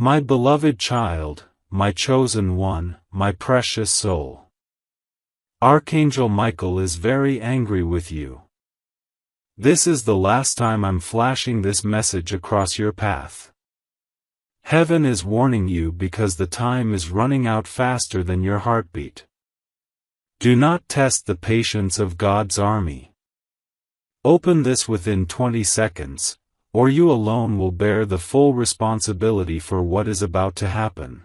My beloved child, my chosen one, my precious soul. Archangel Michael is very angry with you. This is the last time I'm flashing this message across your path. Heaven is warning you because the time is running out faster than your heartbeat. Do not test the patience of God's army. Open this within 20 seconds, or you alone will bear the full responsibility for what is about to happen.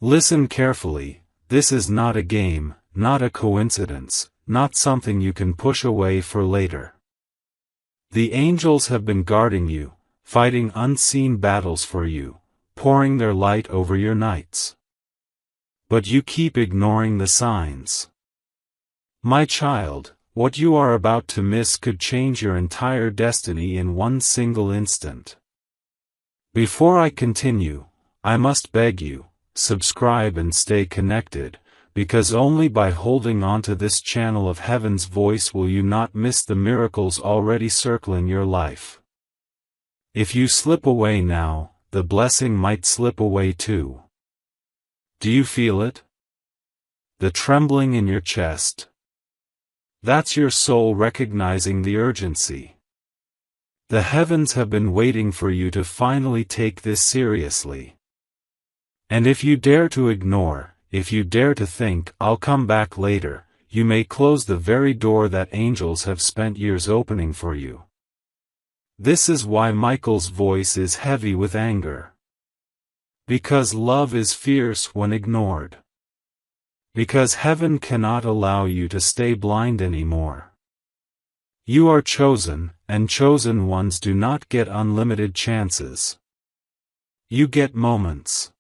Listen carefully, this is not a game, not a coincidence, not something you can push away for later. The angels have been guarding you, fighting unseen battles for you, pouring their light over your nights. But you keep ignoring the signs. My child, what you are about to miss could change your entire destiny in one single instant. Before I continue, I must beg you, subscribe and stay connected, because only by holding on to this channel of Heaven's voice will you not miss the miracles already circling your life. If you slip away now, the blessing might slip away too. Do you feel it? The trembling in your chest. That's your soul recognizing the urgency. The heavens have been waiting for you to finally take this seriously. And if you dare to ignore, if you dare to think, "I'll come back later," you may close the very door that angels have spent years opening for you. This is why Michael's voice is heavy with anger. Because love is fierce when ignored. Because heaven cannot allow you to stay blind anymore. You are chosen, and chosen ones do not get unlimited chances. You get moments.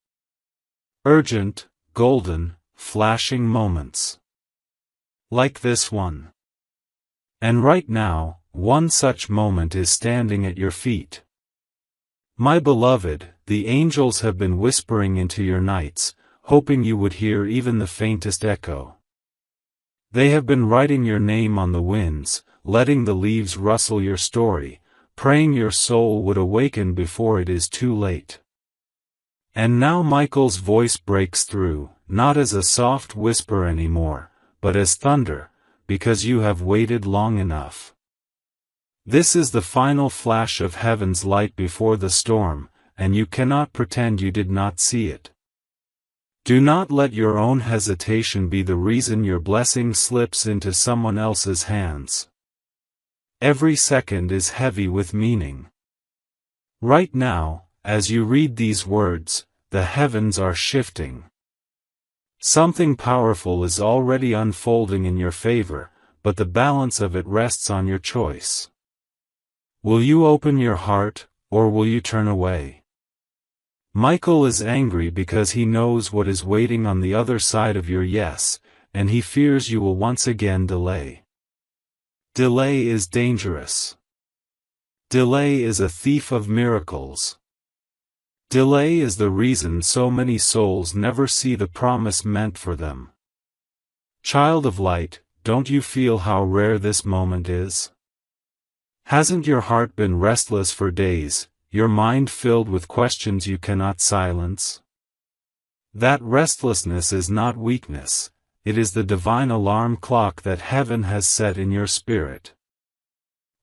Urgent, golden, flashing moments. Like this one. And right now, one such moment is standing at your feet. My beloved, the angels have been whispering into your nights, hoping you would hear even the faintest echo. They have been writing your name on the winds, letting the leaves rustle your story, praying your soul would awaken before it is too late. And now Michael's voice breaks through, not as a soft whisper anymore, but as thunder, because you have waited long enough. This is the final flash of heaven's light before the storm, and you cannot pretend you did not see it. Do not let your own hesitation be the reason your blessing slips into someone else's hands. Every second is heavy with meaning. Right now, as you read these words, the heavens are shifting. Something powerful is already unfolding in your favor, but the balance of it rests on your choice. Will you open your heart, or will you turn away? Michael is angry because he knows what is waiting on the other side of your yes, and he fears you will once again delay. Delay is dangerous. Delay is a thief of miracles. Delay is the reason so many souls never see the promise meant for them. Child of light, don't you feel how rare this moment is? Hasn't your heart been restless for days, your mind filled with questions you cannot silence? That restlessness is not weakness, it is the divine alarm clock that heaven has set in your spirit.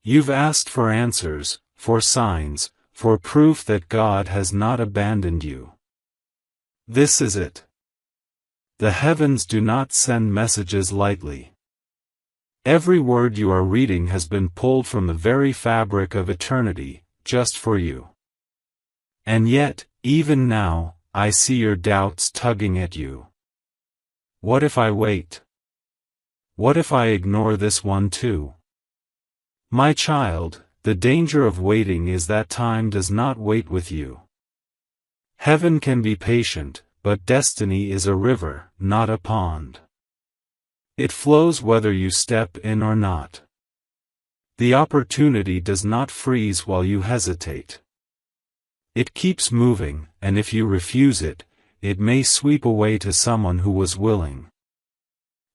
You've asked for answers, for signs, for proof that God has not abandoned you. This is it. The heavens do not send messages lightly. Every word you are reading has been pulled from the very fabric of eternity, just for you. And yet, even now, I see your doubts tugging at you. What if I wait? What if I ignore this one too? My child, the danger of waiting is that time does not wait with you. Heaven can be patient, but destiny is a river, not a pond. It flows whether you step in or not. The opportunity does not freeze while you hesitate. It keeps moving, and if you refuse it, it may sweep away to someone who was willing.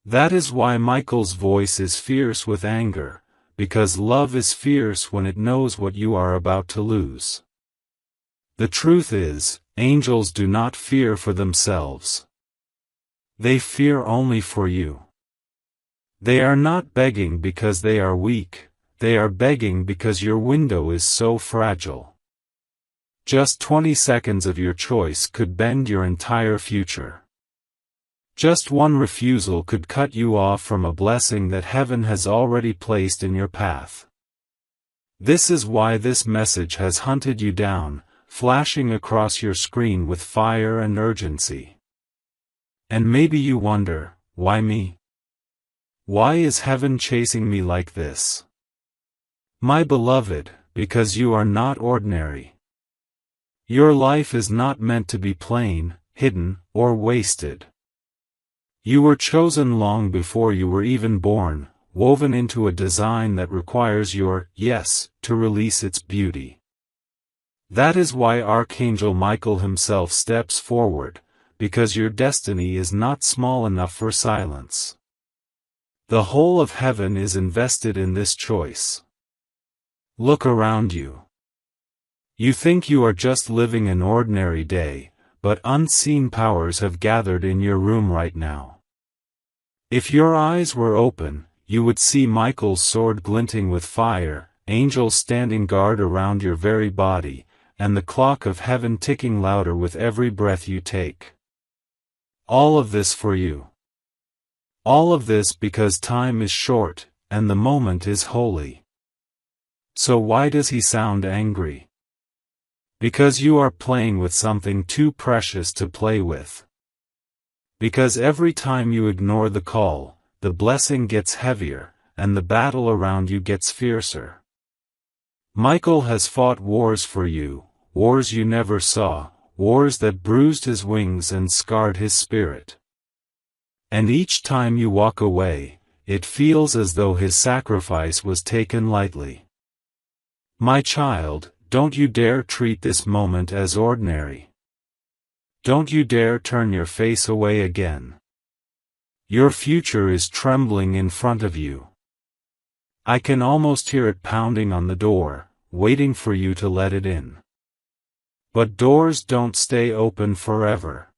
That is why Michael's voice is fierce with anger, because love is fierce when it knows what you are about to lose. The truth is, angels do not fear for themselves. They fear only for you. They are not begging because they are weak, they are begging because your window is so fragile. Just 20 seconds of your choice could bend your entire future. Just one refusal could cut you off from a blessing that heaven has already placed in your path. This is why this message has hunted you down, flashing across your screen with fire and urgency. And maybe you wonder, why me? Why is heaven chasing me like this? My beloved, because you are not ordinary. Your life is not meant to be plain, hidden, or wasted. You were chosen long before you were even born, woven into a design that requires your yes to release its beauty. That is why Archangel Michael himself steps forward, because your destiny is not small enough for silence. The whole of heaven is invested in this choice. Look around you. You think you are just living an ordinary day, but unseen powers have gathered in your room right now. If your eyes were open, you would see Michael's sword glinting with fire, angels standing guard around your very body, and the clock of heaven ticking louder with every breath you take. All of this for you. All of this because time is short, and the moment is holy. So why does he sound angry? Because you are playing with something too precious to play with. Because every time you ignore the call, the blessing gets heavier, and the battle around you gets fiercer. Michael has fought wars for you, wars you never saw, wars that bruised his wings and scarred his spirit. And each time you walk away, it feels as though his sacrifice was taken lightly. My child, don't you dare treat this moment as ordinary. Don't you dare turn your face away again. Your future is trembling in front of you. I can almost hear it pounding on the door, waiting for you to let it in. But doors don't stay open forever.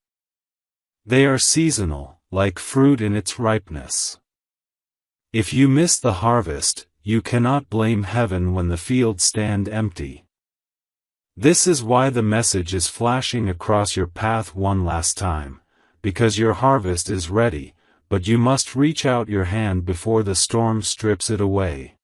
They are seasonal, like fruit in its ripeness. If you miss the harvest, you cannot blame heaven when the fields stand empty. This is why the message is flashing across your path one last time, because your harvest is ready, but you must reach out your hand before the storm strips it away.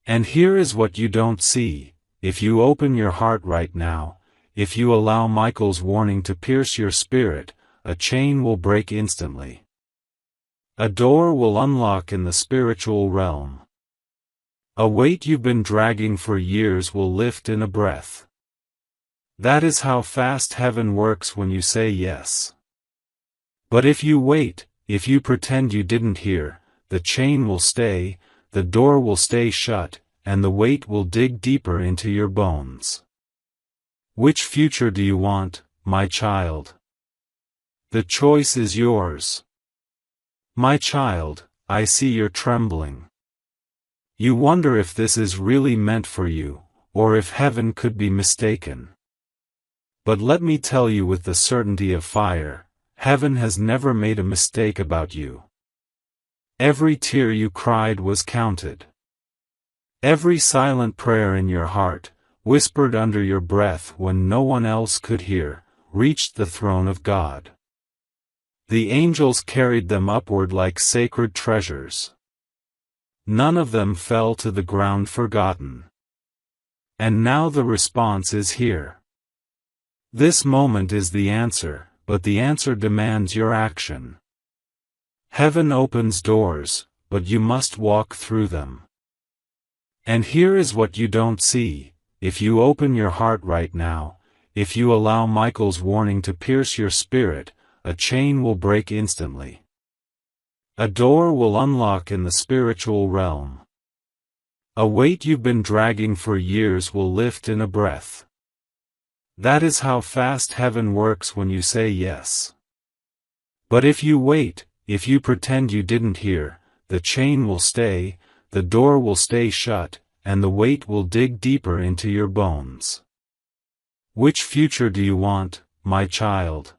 And here is what you don't see: if you open your heart right now, if you allow Michael's warning to pierce your spirit, a chain will break instantly. A door will unlock in the spiritual realm. A weight you've been dragging for years will lift in a breath. That is how fast heaven works when you say yes. But if you wait, if you pretend you didn't hear, the chain will stay, the door will stay shut, and the weight will dig deeper into your bones. Which future do you want, my child? The choice is yours. My child, I see you're trembling. You wonder if this is really meant for you, or if heaven could be mistaken. But let me tell you with the certainty of fire, heaven has never made a mistake about you. Every tear you cried was counted. Every silent prayer in your heart, whispered under your breath when no one else could hear, reached the throne of God. The angels carried them upward like sacred treasures. None of them fell to the ground forgotten. And now the response is here. This moment is the answer, but the answer demands your action. Heaven opens doors, but you must walk through them. And here is what you don't see: if you open your heart right now, if you allow Michael's warning to pierce your spirit, a chain will break instantly. A door will unlock in the spiritual realm. A weight you've been dragging for years will lift in a breath. That is how fast heaven works when you say yes. But if you wait, if you pretend you didn't hear, the chain will stay, the door will stay shut, and the weight will dig deeper into your bones. Which future do you want, my child?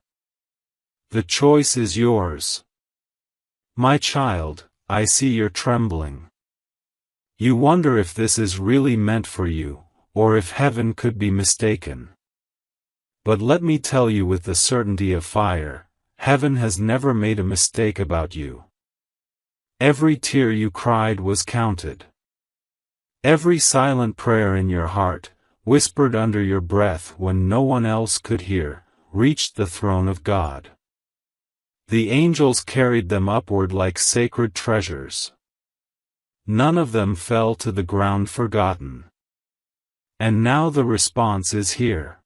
The choice is yours. My child, I see you're trembling. You wonder if this is really meant for you, or if heaven could be mistaken. But let me tell you with the certainty of fire, heaven has never made a mistake about you. Every tear you cried was counted. Every silent prayer in your heart, whispered under your breath when no one else could hear, reached the throne of God. The angels carried them upward like sacred treasures. None of them fell to the ground forgotten. And now the response is here.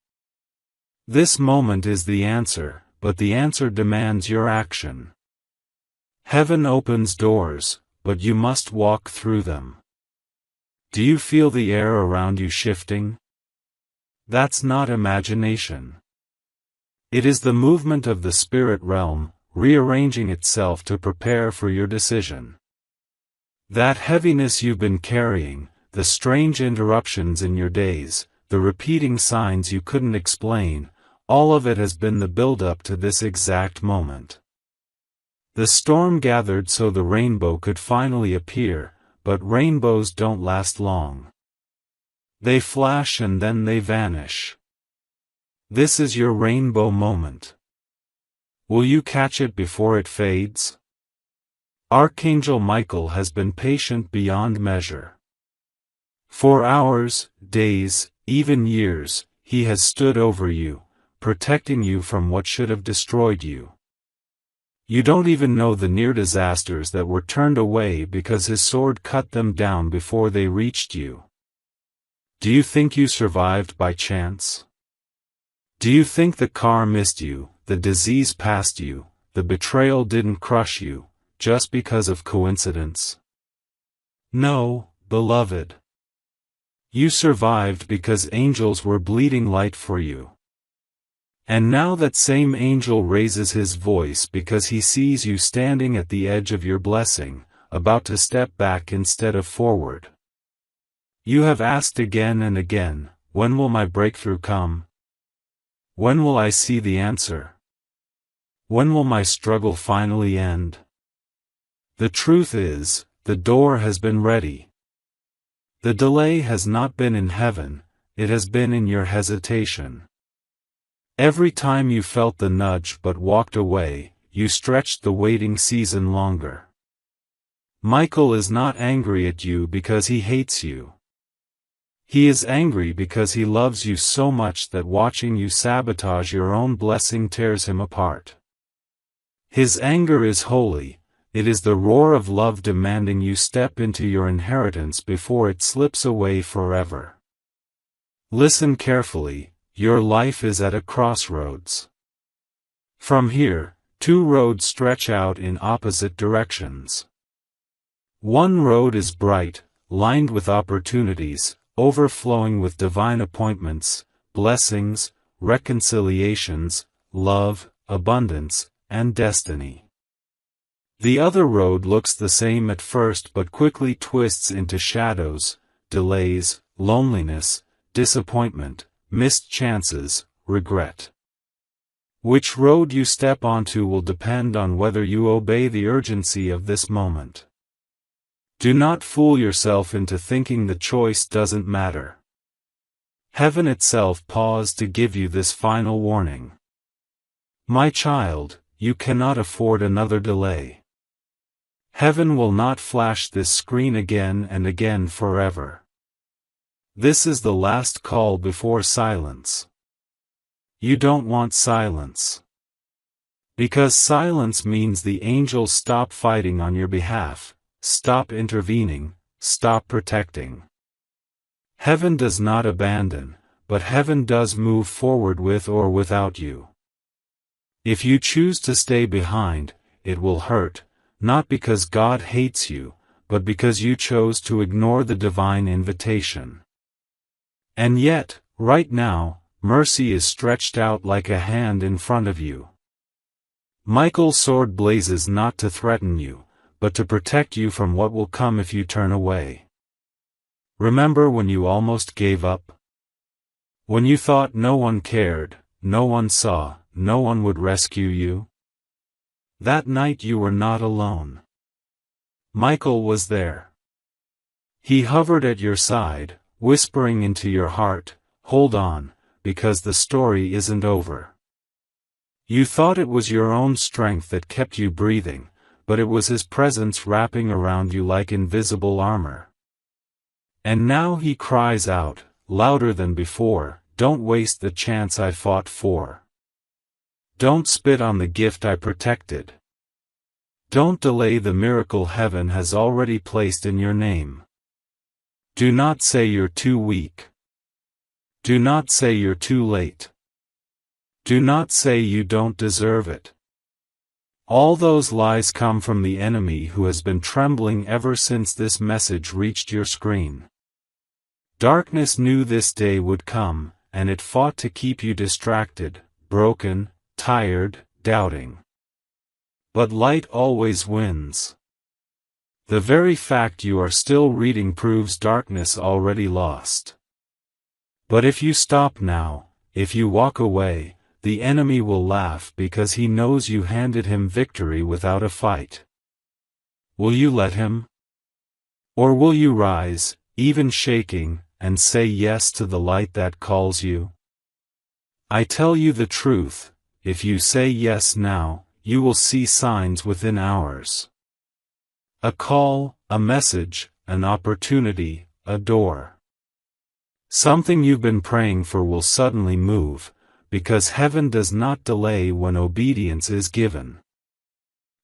This moment is the answer, but the answer demands your action. Heaven opens doors, but you must walk through them. Do you feel the air around you shifting? That's not imagination. It is the movement of the spirit realm, rearranging itself to prepare for your decision. That heaviness you've been carrying, the strange interruptions in your days, the repeating signs you couldn't explain, all of it has been the build-up to this exact moment. The storm gathered so the rainbow could finally appear, but rainbows don't last long. They flash and then they vanish. This is your rainbow moment. Will you catch it before it fades? Archangel Michael has been patient beyond measure. For hours, days, even years, he has stood over you, protecting you from what should have destroyed you. You don't even know the near disasters that were turned away because his sword cut them down before they reached you. Do you think you survived by chance? Do you think the car missed you, the disease passed you, the betrayal didn't crush you, just because of coincidence? No, beloved. You survived because angels were bleeding light for you. And now that same angel raises his voice because he sees you standing at the edge of your blessing, about to step back instead of forward. You have asked again and again, when will my breakthrough come? When will I see the answer? When will my struggle finally end? The truth is, the door has been ready. The delay has not been in heaven, it has been in your hesitation. Every time you felt the nudge but walked away, you stretched the waiting season longer. Michael is not angry at you because he hates you. He is angry because he loves you so much that watching you sabotage your own blessing tears him apart. His anger is holy, it is the roar of love demanding you step into your inheritance before it slips away forever. Listen carefully. Your life is at a crossroads. From here, two roads stretch out in opposite directions. One road is bright, lined with opportunities, overflowing with divine appointments, blessings, reconciliations, love, abundance, and destiny. The other road looks the same at first but quickly twists into shadows, delays, loneliness, disappointment, missed chances, regret. Which road you step onto will depend on whether you obey the urgency of this moment. Do not fool yourself into thinking the choice doesn't matter. Heaven itself paused to give you this final warning. My child, you cannot afford another delay. Heaven will not flash this screen again and again forever. This is the last call before silence. You don't want silence. Because silence means the angels stop fighting on your behalf, stop intervening, stop protecting. Heaven does not abandon, but heaven does move forward with or without you. If you choose to stay behind, it will hurt, not because God hates you, but because you chose to ignore the divine invitation. And yet, right now, mercy is stretched out like a hand in front of you. Michael's sword blazes not to threaten you, but to protect you from what will come if you turn away. Remember when you almost gave up? When you thought no one cared, no one saw, no one would rescue you? That night you were not alone. Michael was there. He hovered at your side, whispering into your heart, "Hold on, because the story isn't over." You thought it was your own strength that kept you breathing, but it was his presence wrapping around you like invisible armor. And now he cries out, louder than before, "Don't waste the chance I fought for. Don't spit on the gift I protected. Don't delay the miracle heaven has already placed in your name. Do not say you're too weak. Do not say you're too late. Do not say you don't deserve it." All those lies come from the enemy who has been trembling ever since this message reached your screen. Darkness knew this day would come, and it fought to keep you distracted, broken, tired, doubting. But light always wins. The very fact you are still reading proves darkness already lost. But if you stop now, if you walk away, the enemy will laugh because he knows you handed him victory without a fight. Will you let him? Or will you rise, even shaking, and say yes to the light that calls you? I tell you the truth, if you say yes now, you will see signs within hours. A call, a message, an opportunity, a door. Something you've been praying for will suddenly move, because heaven does not delay when obedience is given.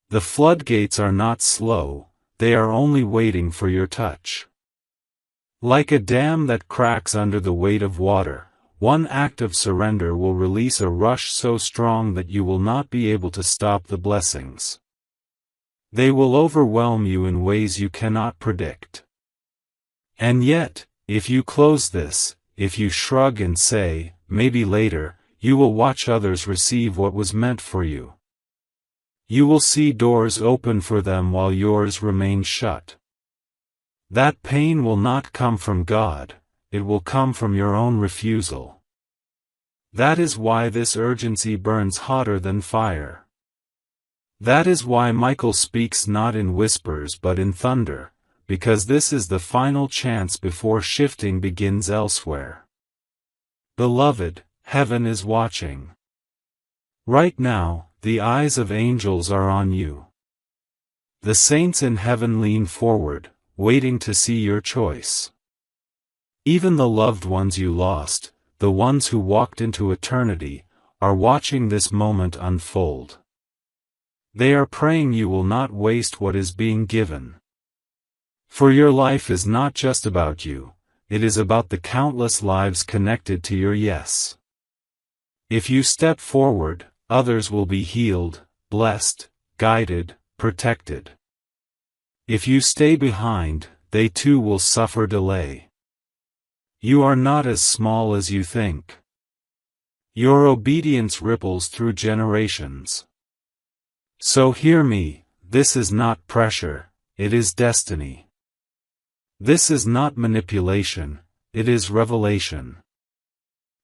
The floodgates are not slow, they are only waiting for your touch. Like a dam that cracks under the weight of water, one act of surrender will release a rush so strong that you will not be able to stop the blessings. They will overwhelm you in ways you cannot predict. And yet, if you close this, if you shrug and say, "Maybe later," you will watch others receive what was meant for you. You will see doors open for them while yours remain shut. That pain will not come from God, it will come from your own refusal. That is why this urgency burns hotter than fire. That is why Michael speaks not in whispers but in thunder, because this is the final chance before shifting begins elsewhere. Beloved, heaven is watching. Right now, the eyes of angels are on you. The saints in heaven lean forward, waiting to see your choice. Even the loved ones you lost, the ones who walked into eternity, are watching this moment unfold. They are praying you will not waste what is being given. For your life is not just about you, it is about the countless lives connected to your yes. If you step forward, others will be healed, blessed, guided, protected. If you stay behind, they too will suffer delay. You are not as small as you think. Your obedience ripples through generations. So hear me, this is not pressure, it is destiny. This is not manipulation, it is revelation.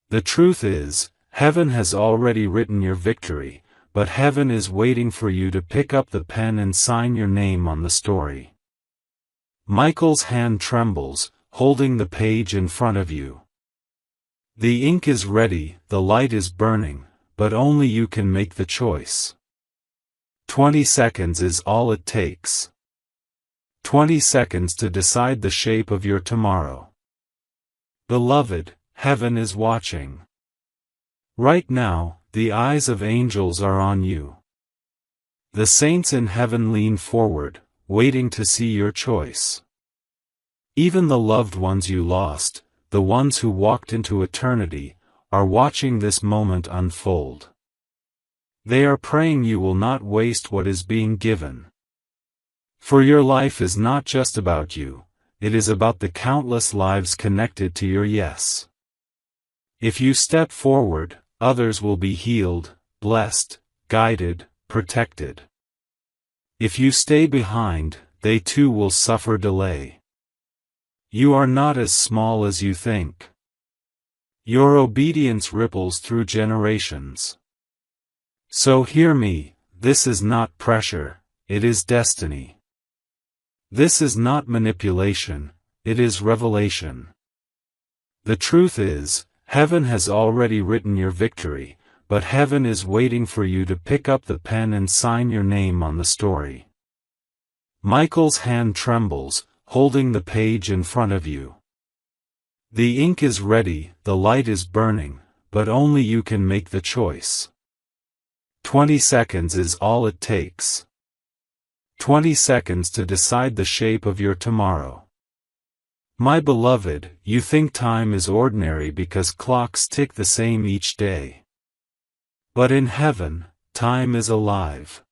The truth is, heaven has already written your victory, but heaven is waiting for you to pick up the pen and sign your name on the story. Michael's hand trembles, holding the page in front of you. The ink is ready, the light is burning, but only you can make the choice. 20 seconds is all it takes. 20 seconds to decide the shape of your tomorrow. Beloved, heaven is watching. Right now, the eyes of angels are on you. The saints in heaven lean forward, waiting to see your choice. Even the loved ones you lost, the ones who walked into eternity, are watching this moment unfold. They are praying you will not waste what is being given. For your life is not just about you, it is about the countless lives connected to your yes. If you step forward, others will be healed, blessed, guided, protected. If you stay behind, they too will suffer delay. You are not as small as you think. Your obedience ripples through generations. So hear me, this is not pressure, it is destiny. This is not manipulation, it is revelation. The truth is, heaven has already written your victory, but heaven is waiting for you to pick up the pen and sign your name on the story. Michael's hand trembles, holding the page in front of you. The ink is ready, the light is burning, but only you can make the choice. 20 seconds is all it takes. 20 seconds to decide the shape of your tomorrow. My beloved, you think time is ordinary because clocks tick the same each day. But in heaven, time is alive.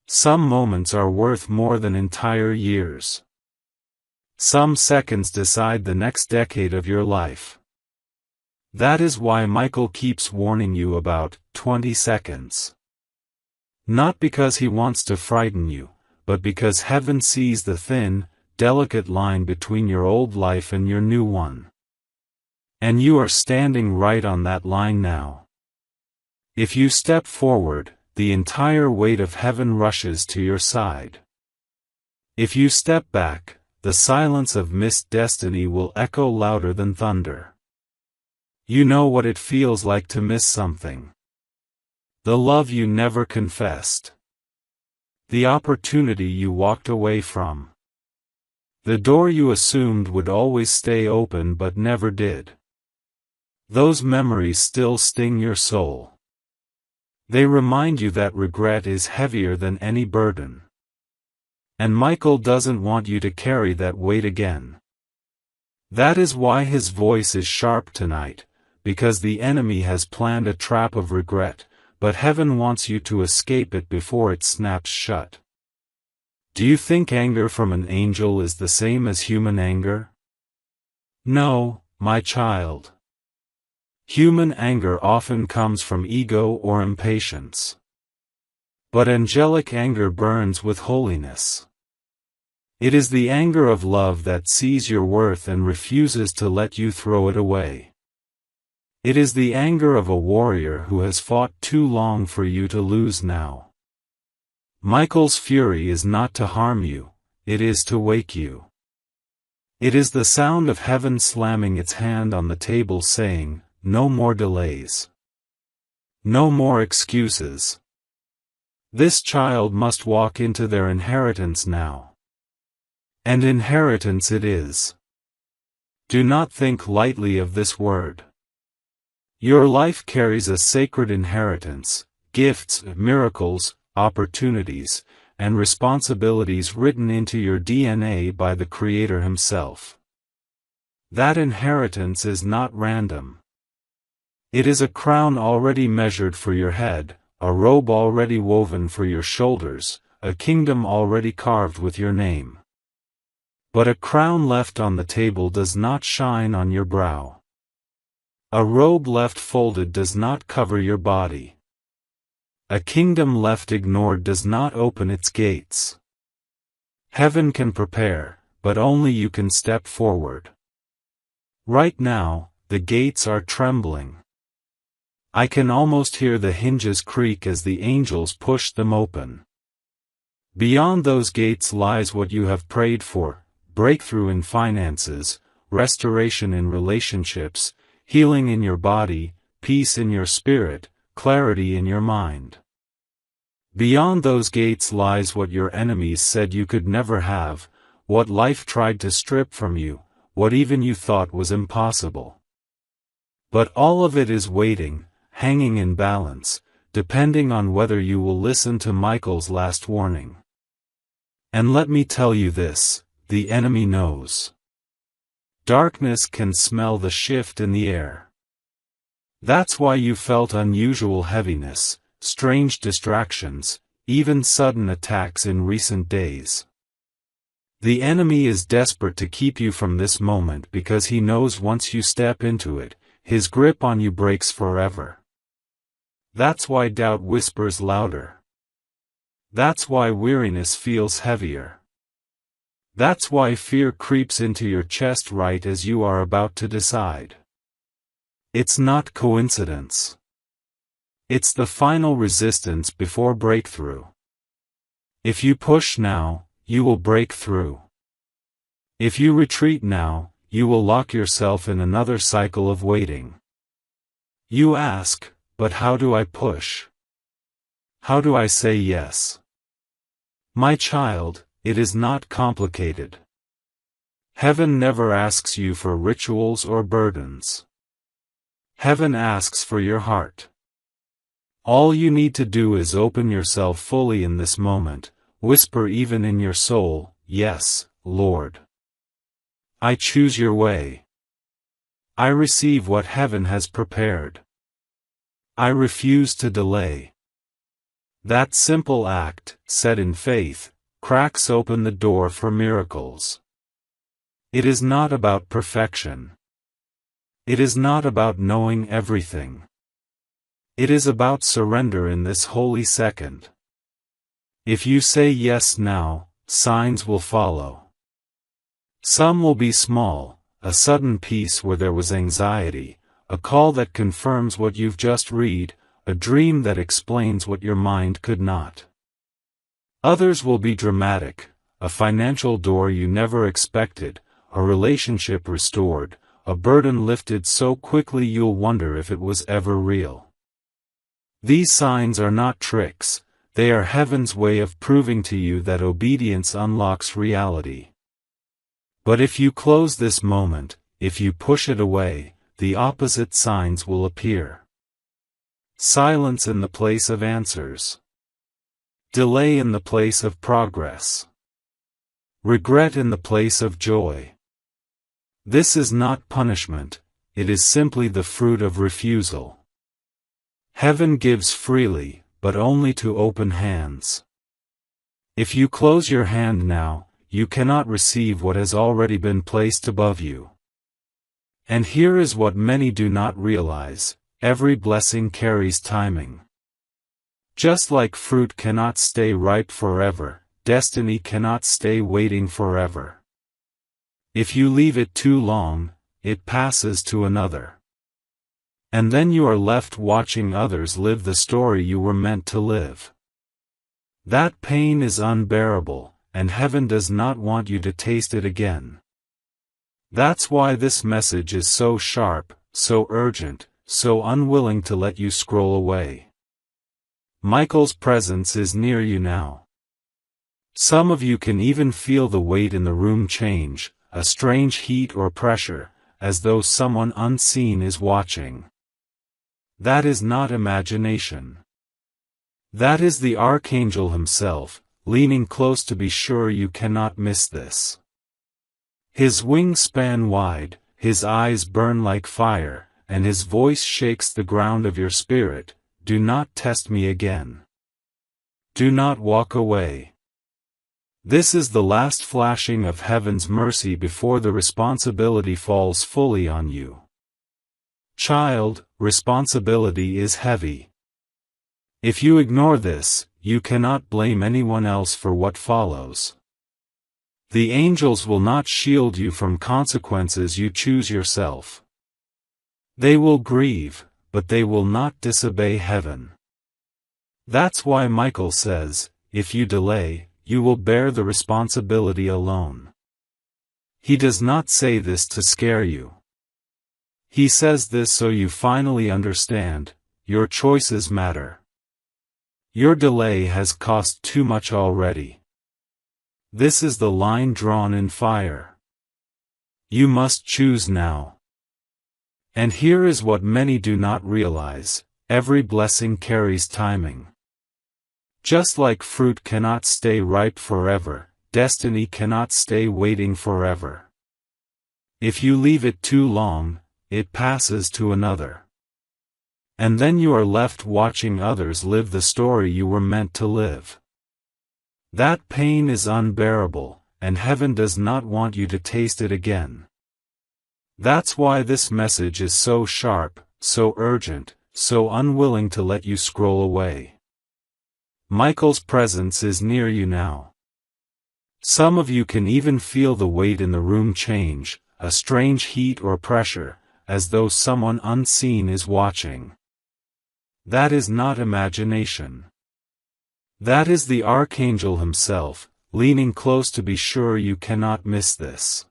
Some moments are worth more than entire years. Some seconds decide the next decade of your life. That is why Michael keeps warning you about 20 seconds. Not because he wants to frighten you, but because heaven sees the thin, delicate line between your old life and your new one. And you are standing right on that line now. If you step forward, the entire weight of heaven rushes to your side. If you step back, the silence of missed destiny will echo louder than thunder. You know what it feels like to miss something. The love you never confessed. The opportunity you walked away from. The door you assumed would always stay open but never did. Those memories still sting your soul. They remind you that regret is heavier than any burden. And Michael doesn't want you to carry that weight again. That is why his voice is sharp tonight, because the enemy has planned a trap of regret, but heaven wants you to escape it before it snaps shut. Do you think anger from an angel is the same as human anger? No, my child. Human anger often comes from ego or impatience. But angelic anger burns with holiness. It is the anger of love that sees your worth and refuses to let you throw it away. It is the anger of a warrior who has fought too long for you to lose now. Michael's fury is not to harm you, it is to wake you. It is the sound of heaven slamming its hand on the table saying, no more delays. No more excuses. This child must walk into their inheritance now. And inheritance it is. Do not think lightly of this word. Your life carries a sacred inheritance, gifts, miracles, opportunities, and responsibilities written into your DNA by the Creator Himself. That inheritance is not random. It is a crown already measured for your head, a robe already woven for your shoulders, a kingdom already carved with your name. But a crown left on the table does not shine on your brow. A robe left folded does not cover your body. A kingdom left ignored does not open its gates. Heaven can prepare, but only you can step forward. Right now, the gates are trembling. I can almost hear the hinges creak as the angels push them open. Beyond those gates lies what you have prayed for, breakthrough in finances, restoration in relationships, healing in your body, peace in your spirit, clarity in your mind. Beyond those gates lies what your enemies said you could never have, what life tried to strip from you, what even you thought was impossible. But all of it is waiting, hanging in balance, depending on whether you will listen to Michael's last warning. And let me tell you this, the enemy knows. Darkness can smell the shift in the air. That's why you felt unusual heaviness, strange distractions, even sudden attacks in recent days. The enemy is desperate to keep you from this moment because he knows once you step into it, his grip on you breaks forever. That's why doubt whispers louder. That's why weariness feels heavier. That's why fear creeps into your chest right as you are about to decide. It's not coincidence. It's the final resistance before breakthrough. If you push now, you will break through. If you retreat now, you will lock yourself in another cycle of waiting. You ask, but how do I push? How do I say yes? My child, it is not complicated. Heaven never asks you for rituals or burdens. Heaven asks for your heart. All you need to do is open yourself fully in this moment, whisper even in your soul, "Yes, Lord. I choose your way. I receive what heaven has prepared. I refuse to delay." That simple act, said in faith, cracks open the door for miracles. It is not about perfection. It is not about knowing everything. It is about surrender in this holy second. If you say yes now, signs will follow. Some will be small, a sudden peace where there was anxiety, a call that confirms what you've just read, a dream that explains what your mind could not. Others will be dramatic, a financial door you never expected, a relationship restored, a burden lifted so quickly you'll wonder if it was ever real. These signs are not tricks, they are heaven's way of proving to you that obedience unlocks reality. But if you close this moment, if you push it away, the opposite signs will appear. Silence in the place of answers. Delay in the place of progress. Regret in the place of joy. This is not punishment, it is simply the fruit of refusal. Heaven gives freely, but only to open hands. If you close your hand now, you cannot receive what has already been placed above you. And here is what many do not realize, every blessing carries timing. Just like fruit cannot stay ripe forever, destiny cannot stay waiting forever. If you leave it too long, it passes to another. And then you are left watching others live the story you were meant to live. That pain is unbearable, and heaven does not want you to taste it again. That's why this message is so sharp, so urgent, so unwilling to let you scroll away. Michael's presence is near you now. Some of you can even feel the weight in the room change, a strange heat or pressure, as though someone unseen is watching. That is not imagination. That is the Archangel himself, leaning close to be sure you cannot miss this. His wings span wide, his eyes burn like fire, and his voice shakes the ground of your spirit. Do not test me again. Do not walk away. This is the last flashing of heaven's mercy before the responsibility falls fully on you. Child, responsibility is heavy. If you ignore this, you cannot blame anyone else for what follows. The angels will not shield you from consequences you choose yourself. They will grieve, but they will not disobey heaven. That's why Michael says, if you delay, you will bear the responsibility alone. He does not say this to scare you. He says this so you finally understand, your choices matter. Your delay has cost too much already. This is the line drawn in fire. You must choose now. And here is what many do not realize, every blessing carries timing. Just like fruit cannot stay ripe forever, destiny cannot stay waiting forever. If you leave it too long, it passes to another. And then you are left watching others live the story you were meant to live. That pain is unbearable, and heaven does not want you to taste it again. That's why this message is so sharp, so urgent, so unwilling to let you scroll away. Michael's presence is near you now. Some of you can even feel the weight in the room change, a strange heat or pressure, as though someone unseen is watching. That is not imagination. That is the Archangel himself, leaning close to be sure you cannot miss this.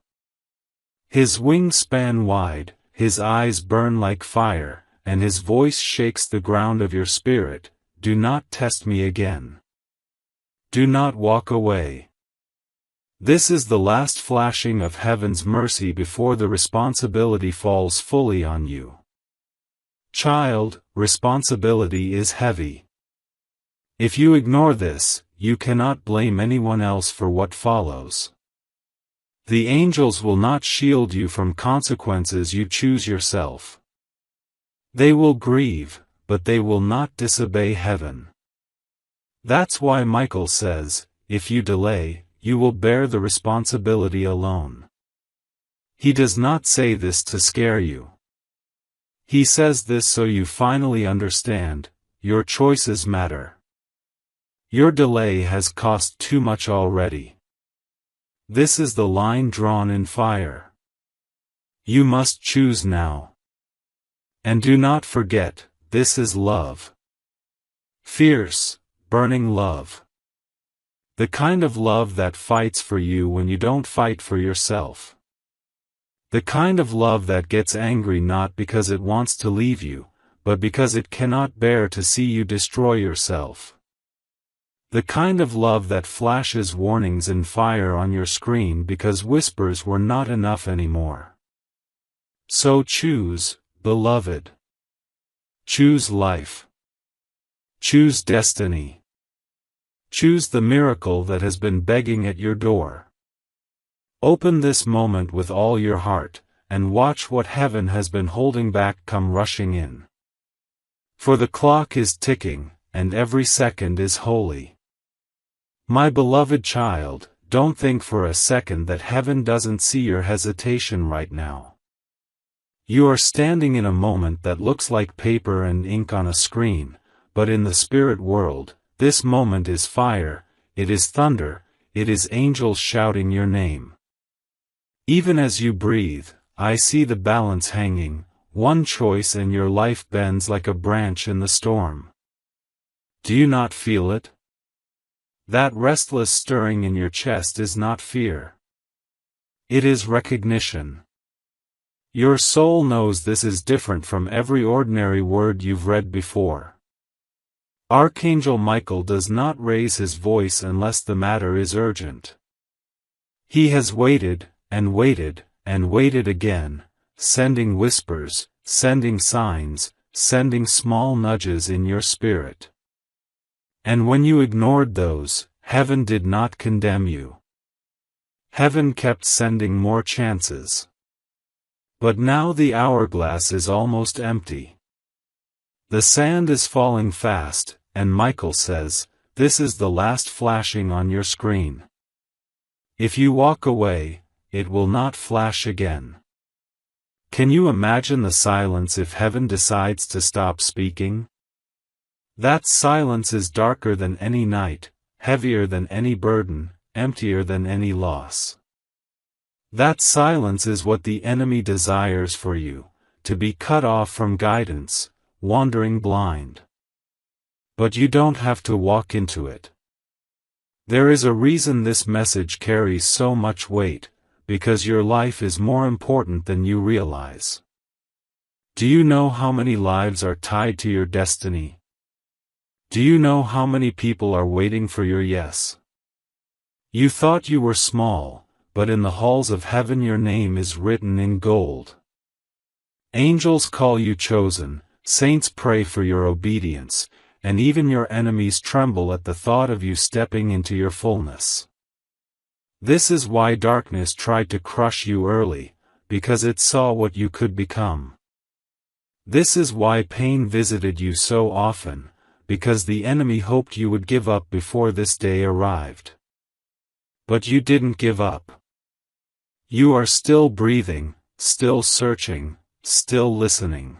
His wings span wide, his eyes burn like fire, and his voice shakes the ground of your spirit. Do not test me again. Do not walk away. This is the last flashing of heaven's mercy before the responsibility falls fully on you. Child, responsibility is heavy. If you ignore this, you cannot blame anyone else for what follows. The angels will not shield you from consequences you choose yourself. They will grieve, but they will not disobey heaven. That's why Michael says, if you delay, you will bear the responsibility alone. He does not say this to scare you. He says this so you finally understand, your choices matter. Your delay has cost too much already. This is the line drawn in fire. You must choose now. And do not forget, this is love. Fierce, burning love. The kind of love that fights for you when you don't fight for yourself. The kind of love that gets angry not because it wants to leave you, but because it cannot bear to see you destroy yourself. The kind of love that flashes warnings and fire on your screen because whispers were not enough anymore. So choose, beloved. Choose life. Choose destiny. Choose the miracle that has been begging at your door. Open this moment with all your heart, and watch what heaven has been holding back come rushing in. For the clock is ticking, and every second is holy. My beloved child, don't think for a second that heaven doesn't see your hesitation right now. You are standing in a moment that looks like paper and ink on a screen, but in the spirit world, this moment is fire, it is thunder, it is angels shouting your name. Even as you breathe, I see the balance hanging, one choice and your life bends like a branch in the storm. Do you not feel it? That restless stirring in your chest is not fear. It is recognition. Your soul knows this is different from every ordinary word you've read before. Archangel Michael does not raise his voice unless the matter is urgent. He has waited, and waited, and waited again, sending whispers, sending signs, sending small nudges in your spirit. And when you ignored those, heaven did not condemn you. Heaven kept sending more chances. But now the hourglass is almost empty. The sand is falling fast, and Michael says, this is the last flashing on your screen. If you walk away, it will not flash again. Can you imagine the silence if heaven decides to stop speaking? That silence is darker than any night, heavier than any burden, emptier than any loss. That silence is what the enemy desires for you, to be cut off from guidance, wandering blind. But you don't have to walk into it. There is a reason this message carries so much weight, because your life is more important than you realize. Do you know how many lives are tied to your destiny? Do you know how many people are waiting for your yes? You thought you were small, but in the halls of heaven your name is written in gold. Angels call you chosen, saints pray for your obedience, and even your enemies tremble at the thought of you stepping into your fullness. This is why darkness tried to crush you early, because it saw what you could become. This is why pain visited you so often, because the enemy hoped you would give up before this day arrived. But you didn't give up. You are still breathing, still searching, still listening.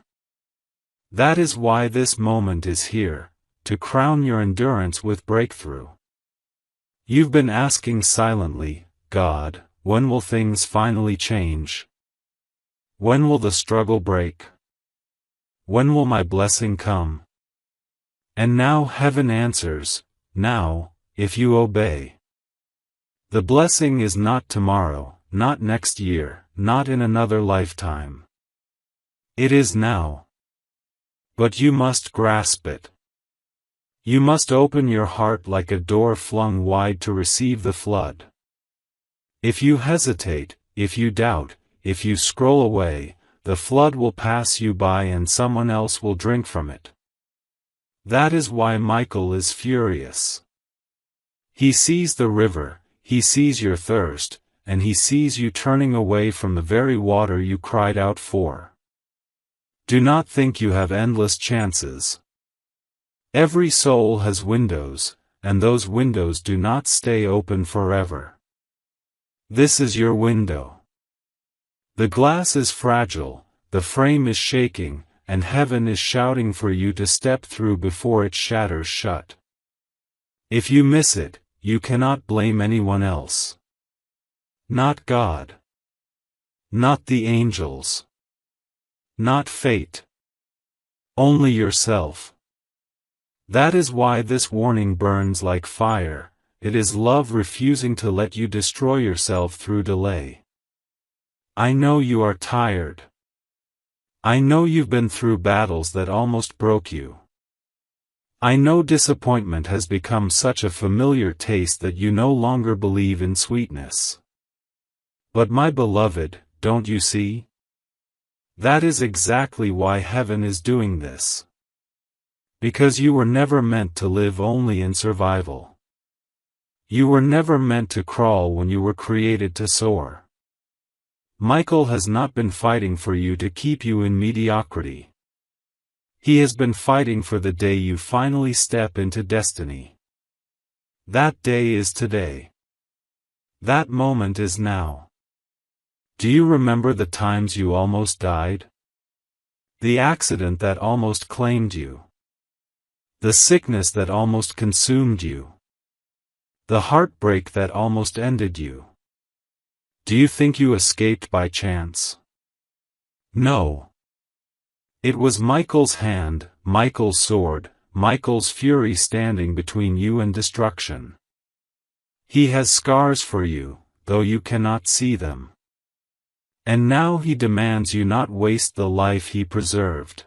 That is why this moment is here, to crown your endurance with breakthrough. You've been asking silently, God, when will things finally change? When will the struggle break? When will my blessing come? And now heaven answers, now, if you obey. The blessing is not tomorrow, not next year, not in another lifetime. It is now. But you must grasp it. You must open your heart like a door flung wide to receive the flood. If you hesitate, if you doubt, if you scroll away, the flood will pass you by and someone else will drink from it. That is why Michael is furious. He sees the river, he sees your thirst, and he sees you turning away from the very water you cried out for. Do not think you have endless chances. Every soul has windows, and those windows do not stay open forever. This is your window. The glass is fragile, the frame is shaking, and heaven is shouting for you to step through before it shatters shut. If you miss it, you cannot blame anyone else. Not God. Not the angels. Not fate. Only yourself. That is why this warning burns like fire. It is love refusing to let you destroy yourself through delay. I know you are tired. I know you've been through battles that almost broke you. I know disappointment has become such a familiar taste that you no longer believe in sweetness. But my beloved, don't you see? That is exactly why heaven is doing this. Because you were never meant to live only in survival. You were never meant to crawl when you were created to soar. Michael has not been fighting for you to keep you in mediocrity. He has been fighting for the day you finally step into destiny. That day is today. That moment is now. Do you remember the times you almost died? The accident that almost claimed you. The sickness that almost consumed you. The heartbreak that almost ended you. Do you think you escaped by chance? No. It was Michael's hand, Michael's sword, Michael's fury standing between you and destruction. He has scars for you, though you cannot see them. And now he demands you not waste the life he preserved.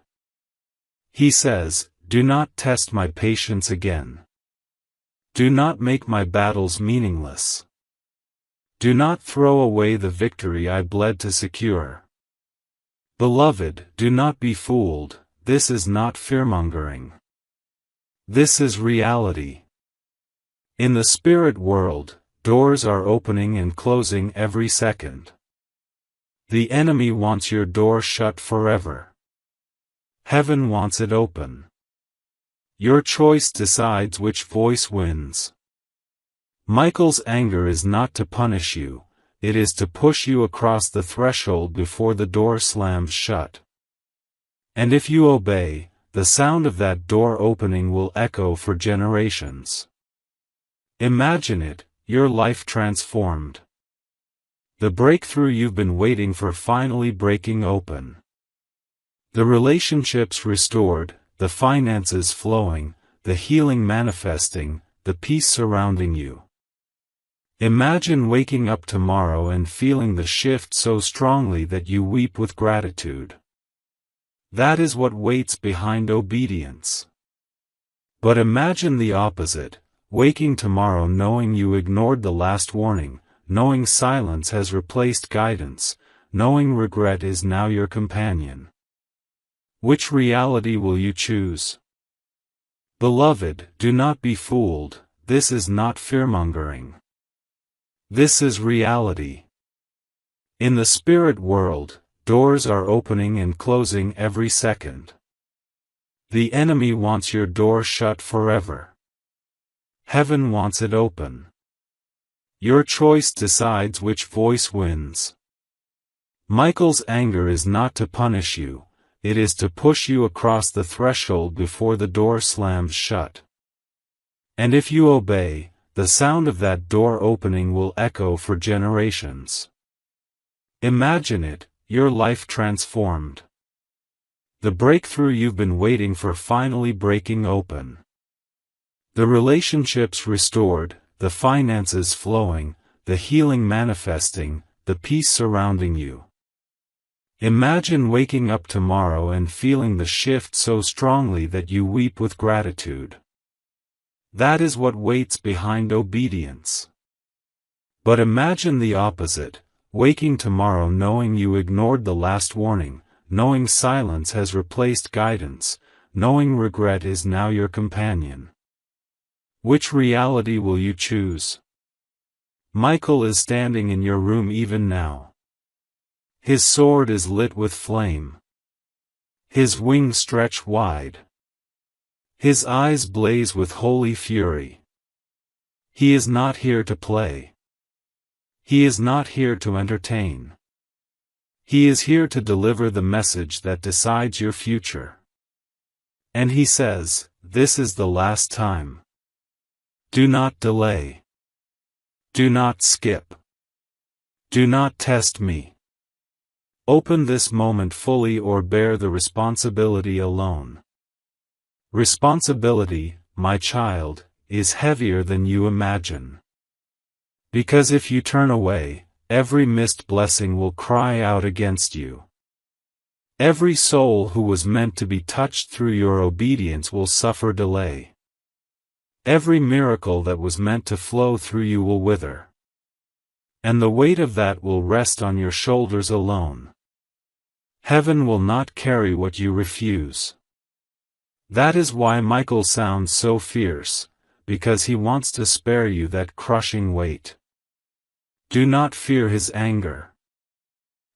He says, do not test my patience again. Do not make my battles meaningless. Do not throw away the victory I bled to secure. Beloved, do not be fooled, this is not fearmongering. This is reality. In the spirit world, doors are opening and closing every second. The enemy wants your door shut forever. Heaven wants it open. Your choice decides which voice wins. Michael's anger is not to punish you, it is to push you across the threshold before the door slams shut. And if you obey, the sound of that door opening will echo for generations. Imagine it, your life transformed. The breakthrough you've been waiting for finally breaking open. The relationships restored, the finances flowing, the healing manifesting, the peace surrounding you. Imagine waking up tomorrow and feeling the shift so strongly that you weep with gratitude. That is what waits behind obedience. But imagine the opposite, waking tomorrow knowing you ignored the last warning, knowing silence has replaced guidance, knowing regret is now your companion. Which reality will you choose? Beloved, do not be fooled, this is not fearmongering. This is reality. In the spirit world, doors are opening and closing every second. The enemy wants your door shut forever. Heaven wants it open. Your choice decides which voice wins. Michael's anger is not to punish you, it is to push you across the threshold before the door slams shut. And if you obey, the sound of that door opening will echo for generations. Imagine it, your life transformed. The breakthrough you've been waiting for finally breaking open. The relationships restored, the finances flowing, the healing manifesting, the peace surrounding you. Imagine waking up tomorrow and feeling the shift so strongly that you weep with gratitude. That is what waits behind obedience. But imagine the opposite, waking tomorrow knowing you ignored the last warning, knowing silence has replaced guidance, knowing regret is now your companion. Which reality will you choose? Michael is standing in your room even now. His sword is lit with flame. His wings stretch wide. His eyes blaze with holy fury. He is not here to play. He is not here to entertain. He is here to deliver the message that decides your future. And he says, "This is the last time. Do not delay. Do not skip. Do not test me. Open this moment fully or bear the responsibility alone." Responsibility, my child, is heavier than you imagine. Because if you turn away, every missed blessing will cry out against you. Every soul who was meant to be touched through your obedience will suffer delay. Every miracle that was meant to flow through you will wither. And the weight of that will rest on your shoulders alone. Heaven will not carry what you refuse. That is why Michael sounds so fierce, because he wants to spare you that crushing weight. Do not fear his anger.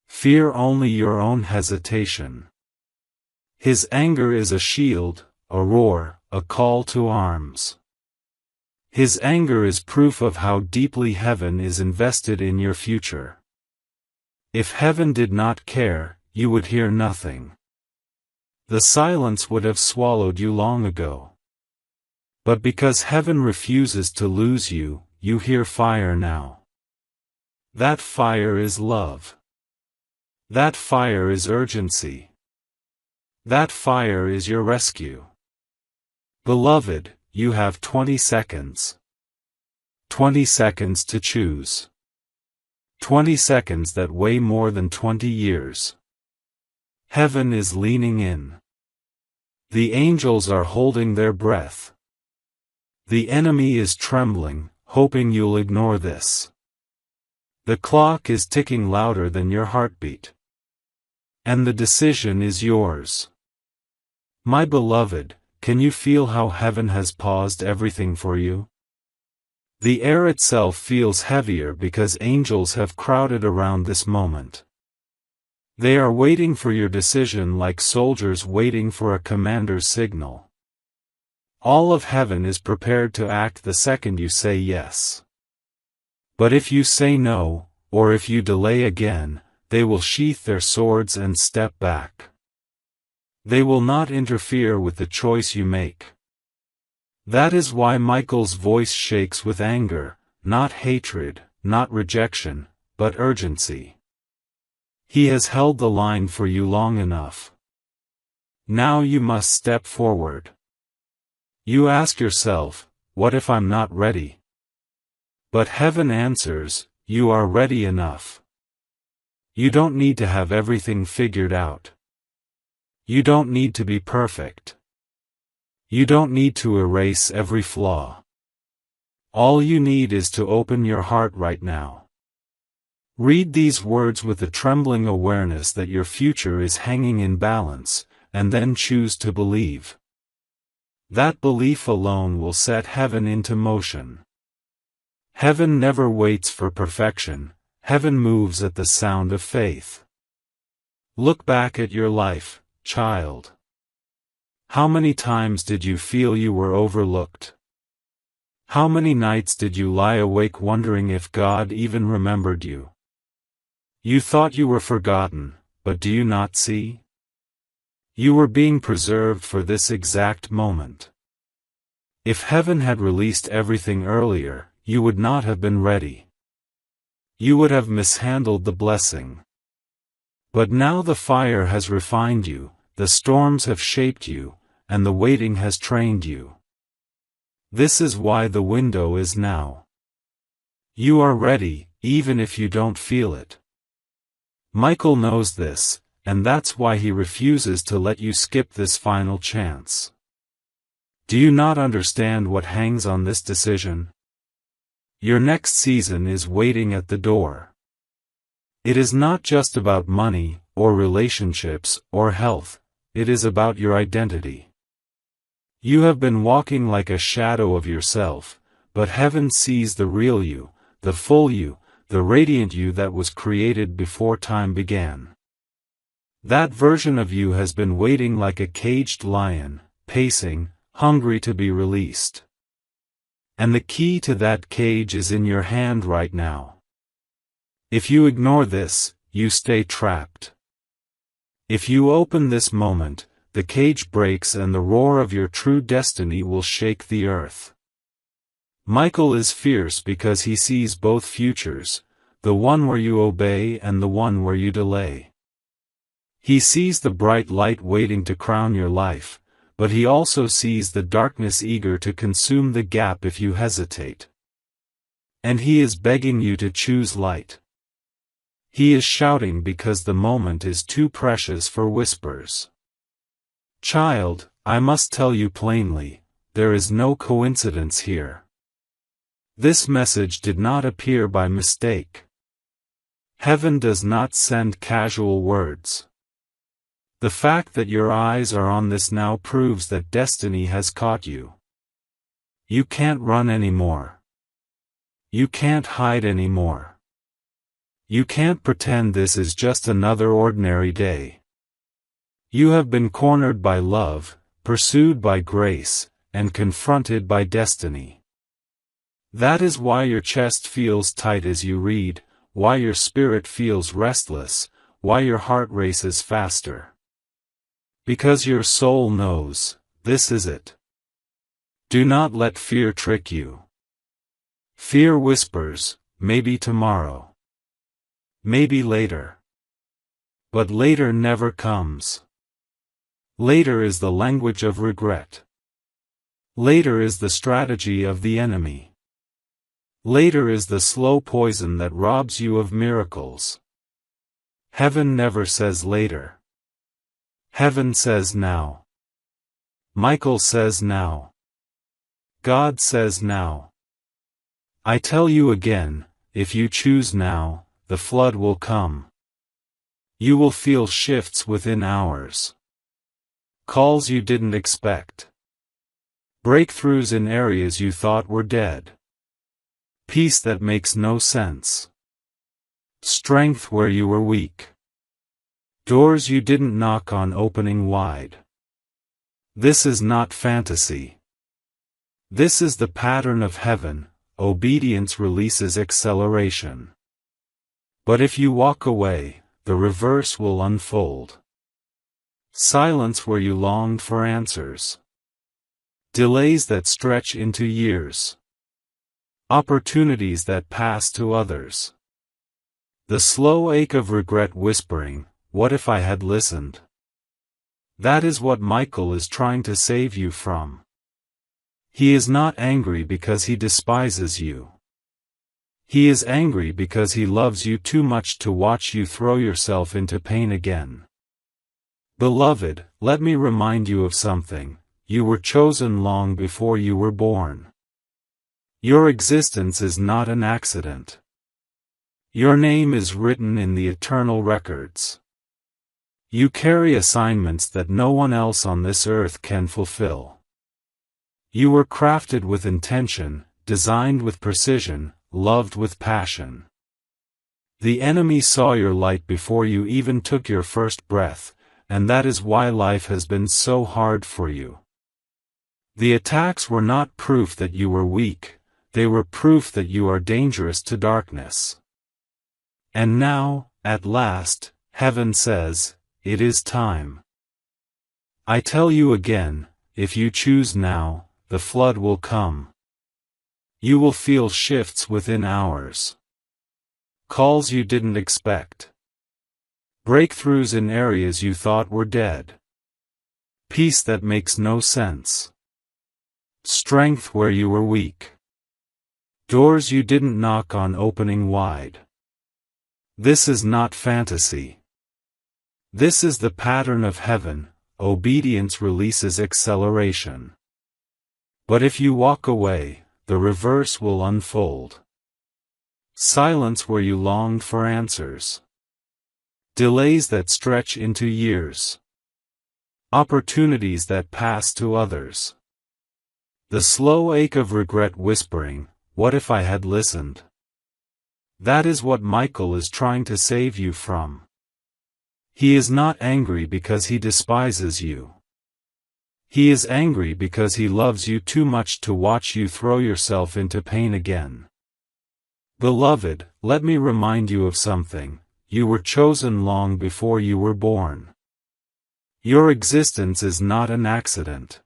Fear only your own hesitation. His anger is a shield, a roar, a call to arms. His anger is proof of how deeply heaven is invested in your future. If heaven did not care, you would hear nothing. The silence would have swallowed you long ago. But because heaven refuses to lose you, you hear fire now. That fire is love. That fire is urgency. That fire is your rescue. Beloved, you have 20 seconds. 20 seconds to choose. 20 seconds that weigh more than 20 years. Heaven is leaning in. The angels are holding their breath. The enemy is trembling, hoping you'll ignore this. The clock is ticking louder than your heartbeat. And the decision is yours. My beloved, can you feel how heaven has paused everything for you? The air itself feels heavier because angels have crowded around this moment. They are waiting for your decision like soldiers waiting for a commander's signal. All of heaven is prepared to act the second you say yes. But if you say no, or if you delay again, they will sheath their swords and step back. They will not interfere with the choice you make. That is why Michael's voice shakes with anger, not hatred, not rejection, but urgency. He has held the line for you long enough. Now you must step forward. You ask yourself, what if I'm not ready? But heaven answers, you are ready enough. You don't need to have everything figured out. You don't need to be perfect. You don't need to erase every flaw. All you need is to open your heart right now. Read these words with a trembling awareness that your future is hanging in balance, and then choose to believe. That belief alone will set heaven into motion. Heaven never waits for perfection, heaven moves at the sound of faith. Look back at your life, child. How many times did you feel you were overlooked? How many nights did you lie awake wondering if God even remembered you? You thought you were forgotten, but do you not see? You were being preserved for this exact moment. If heaven had released everything earlier, you would not have been ready. You would have mishandled the blessing. But now the fire has refined you, the storms have shaped you, and the waiting has trained you. This is why the window is now. You are ready, even if you don't feel it. Michael knows this, and that's why he refuses to let you skip this final chance. Do you not understand what hangs on this decision? Your next season is waiting at the door. It is not just about money, or relationships, or health, it is about your identity. You have been walking like a shadow of yourself, but heaven sees the real you, the full you, the radiant you that was created before time began. That version of you has been waiting like a caged lion, pacing, hungry to be released. And the key to that cage is in your hand right now. If you ignore this, you stay trapped. If you open this moment, the cage breaks and the roar of your true destiny will shake the earth. Michael is fierce because he sees both futures, the one where you obey and the one where you delay. He sees the bright light waiting to crown your life, but he also sees the darkness eager to consume the gap if you hesitate. And he is begging you to choose light. He is shouting because the moment is too precious for whispers. Child, I must tell you plainly, there is no coincidence here. This message did not appear by mistake. Heaven does not send casual words. The fact that your eyes are on this now proves that destiny has caught you. You can't run anymore. You can't hide anymore. You can't pretend this is just another ordinary day. You have been cornered by love, pursued by grace, and confronted by destiny. That is why your chest feels tight as you read, why your spirit feels restless, why your heart races faster. Because your soul knows, this is it. Do not let fear trick you. Fear whispers, maybe tomorrow. Maybe later. But later never comes. Later is the language of regret. Later is the strategy of the enemy. Later is the slow poison that robs you of miracles. Heaven never says later. Heaven says now. Michael says now. God says now. I tell you again, if you choose now, the flood will come. You will feel shifts within hours. Calls you didn't expect. Breakthroughs in areas you thought were dead. Peace that makes no sense. Strength where you were weak. Doors you didn't knock on opening wide. This is not fantasy. This is the pattern of heaven. Obedience releases acceleration. But if you walk away, the reverse will unfold. Silence where you longed for answers. Delays that stretch into years. Opportunities that pass to others. The slow ache of regret whispering, what if I had listened? That is what Michael is trying to save you from. He is not angry because he despises you. He is angry because he loves you too much to watch you throw yourself into pain again. Beloved, let me remind you of something. You were chosen long before you were born. Your existence is not an accident. Your name is written in the eternal records. You carry assignments that no one else on this earth can fulfill. You were crafted with intention, designed with precision, loved with passion. The enemy saw your light before you even took your first breath, and that is why life has been so hard for you. The attacks were not proof that you were weak, they were proof that you are dangerous to darkness. And now, at last, heaven says, it is time. I tell you again, if you choose now, the flood will come. You will feel shifts within hours. Calls you didn't expect. Breakthroughs in areas you thought were dead. Peace that makes no sense. Strength where you were weak. Doors you didn't knock on opening wide. This is not fantasy. This is the pattern of heaven. Obedience releases acceleration. But if you walk away, the reverse will unfold. Silence where you longed for answers. Delays that stretch into years. Opportunities that pass to others. The slow ache of regret whispering, "What if I had listened?" That is what Michael is trying to save you from. He is not angry because he despises you. He is angry because he loves you too much to watch you throw yourself into pain again. Beloved, let me remind you of something. You were chosen long before you were born. Your existence is not an accident.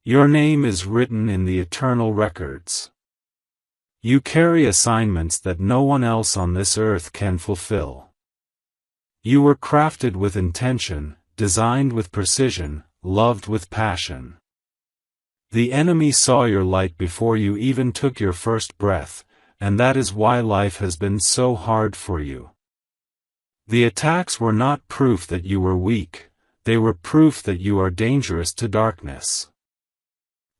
Your name is written in the eternal records. You carry assignments that no one else on this earth can fulfill. You were crafted with intention, designed with precision, loved with passion. The enemy saw your light before you even took your first breath, and that is why life has been so hard for you. The attacks were not proof that you were weak, they were proof that you are dangerous to darkness.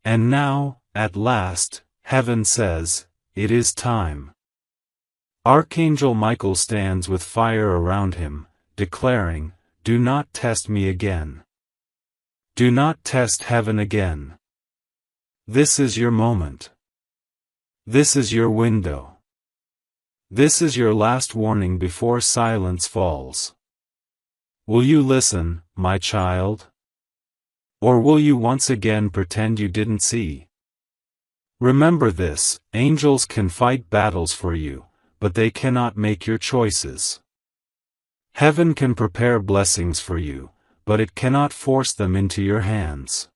And now, at last, heaven says, it is time. Archangel Michael stands with fire around him, declaring, "Do not test me again. Do not test heaven again. This is your moment. This is your window. This is your last warning before silence falls. Will you listen, my child? Or will you once again pretend you didn't see? Remember this, angels can fight battles for you, but they cannot make your choices. Heaven can prepare blessings for you, but it cannot force them into your hands.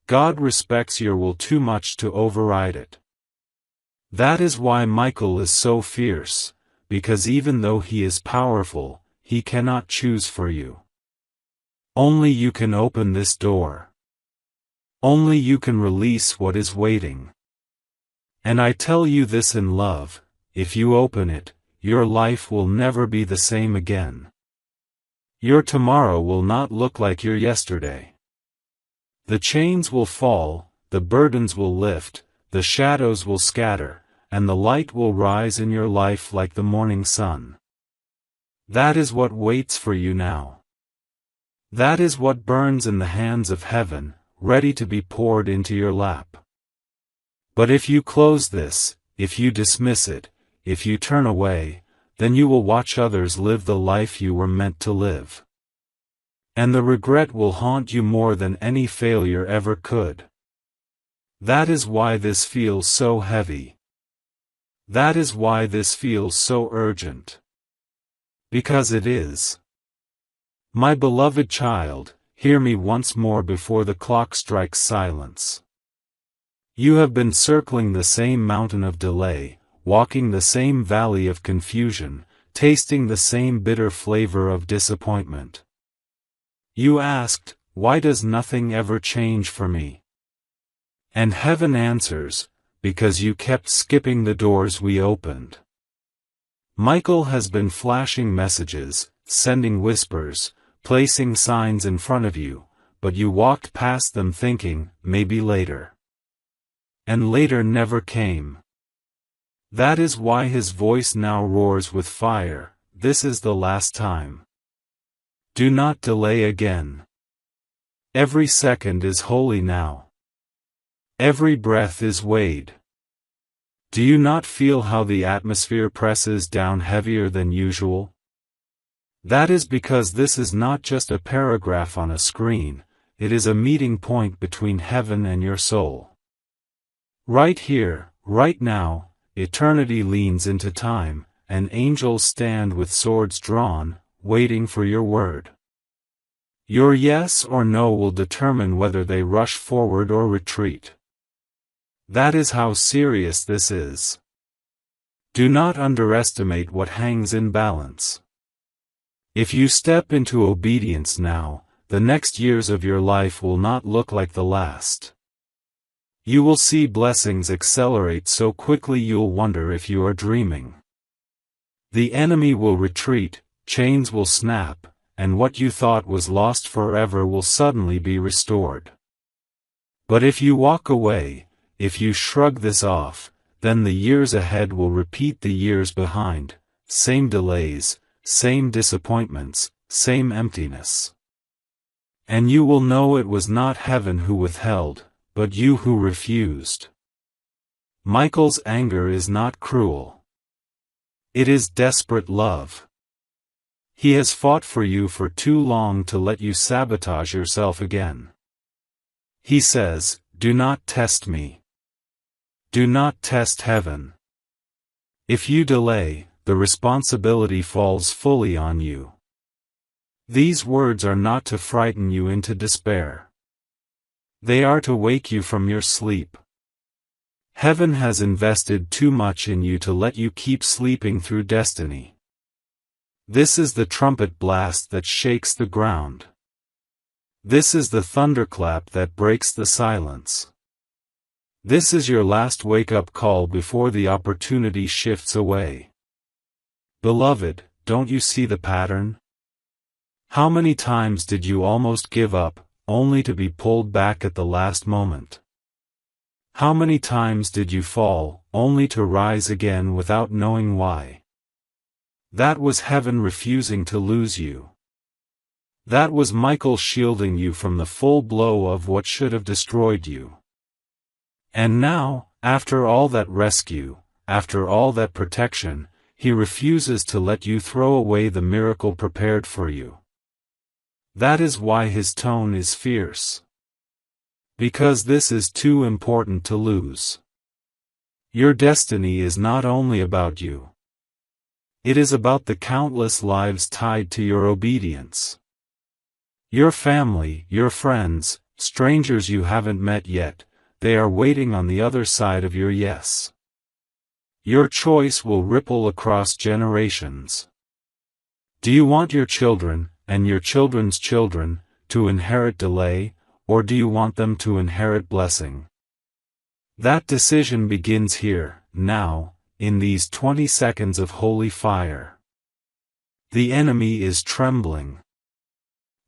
God respects your will too much to override it. That is why Michael is so fierce, because even though he is powerful, he cannot choose for you. Only you can open this door. Only you can release what is waiting. And I tell you this in love, if you open it, your life will never be the same again. Your tomorrow will not look like your yesterday. The chains will fall, the burdens will lift, the shadows will scatter, and the light will rise in your life like the morning sun. That is what waits for you now. That is what burns in the hands of heaven, ready to be poured into your lap. But if you close this, if you dismiss it, if you turn away, then you will watch others live the life you were meant to live. And the regret will haunt you more than any failure ever could. That is why this feels so heavy. That is why this feels so urgent. Because it is. My beloved child, hear me once more before the clock strikes silence. You have been circling the same mountain of delay, walking the same valley of confusion, tasting the same bitter flavor of disappointment. You asked, why does nothing ever change for me? And heaven answers, because you kept skipping the doors we opened. Michael has been flashing messages, sending whispers, placing signs in front of you, but you walked past them thinking, maybe later. And later never came. That is why his voice now roars with fire, this is the last time. Do not delay again. Every second is holy now. Every breath is weighed. Do you not feel how the atmosphere presses down heavier than usual? That is because this is not just a paragraph on a screen, it is a meeting point between heaven and your soul. Right here, right now, eternity leans into time, and angels stand with swords drawn, waiting for your word. Your yes or no will determine whether they rush forward or retreat. That is how serious this is. Do not underestimate what hangs in balance. If you step into obedience now, the next years of your life will not look like the last. You will see blessings accelerate so quickly you'll wonder if you are dreaming. The enemy will retreat, chains will snap, and what you thought was lost forever will suddenly be restored. But if you walk away, if you shrug this off, then the years ahead will repeat the years behind, same delays, same disappointments, same emptiness. And you will know it was not heaven who withheld, but you who refused. Michael's anger is not cruel. It is desperate love. He has fought for you for too long to let you sabotage yourself again. He says, "Do not test me. Do not test heaven. If you delay, the responsibility falls fully on you." These words are not to frighten you into despair. They are to wake you from your sleep. Heaven has invested too much in you to let you keep sleeping through destiny. This is the trumpet blast that shakes the ground. This is the thunderclap that breaks the silence. This is your last wake-up call before the opportunity shifts away. Beloved, don't you see the pattern? How many times did you almost give up, only to be pulled back at the last moment? How many times did you fall, only to rise again without knowing why? That was heaven refusing to lose you. That was Michael shielding you from the full blow of what should have destroyed you. And now, after all that rescue, after all that protection, he refuses to let you throw away the miracle prepared for you. That is why his tone is fierce. Because this is too important to lose. Your destiny is not only about you. It is about the countless lives tied to your obedience. Your family, your friends, strangers you haven't met yet, they are waiting on the other side of your yes. Your choice will ripple across generations. Do you want your children, and your children's children, to inherit delay, or do you want them to inherit blessing? That decision begins here, now, in these 20 seconds of holy fire. The enemy is trembling.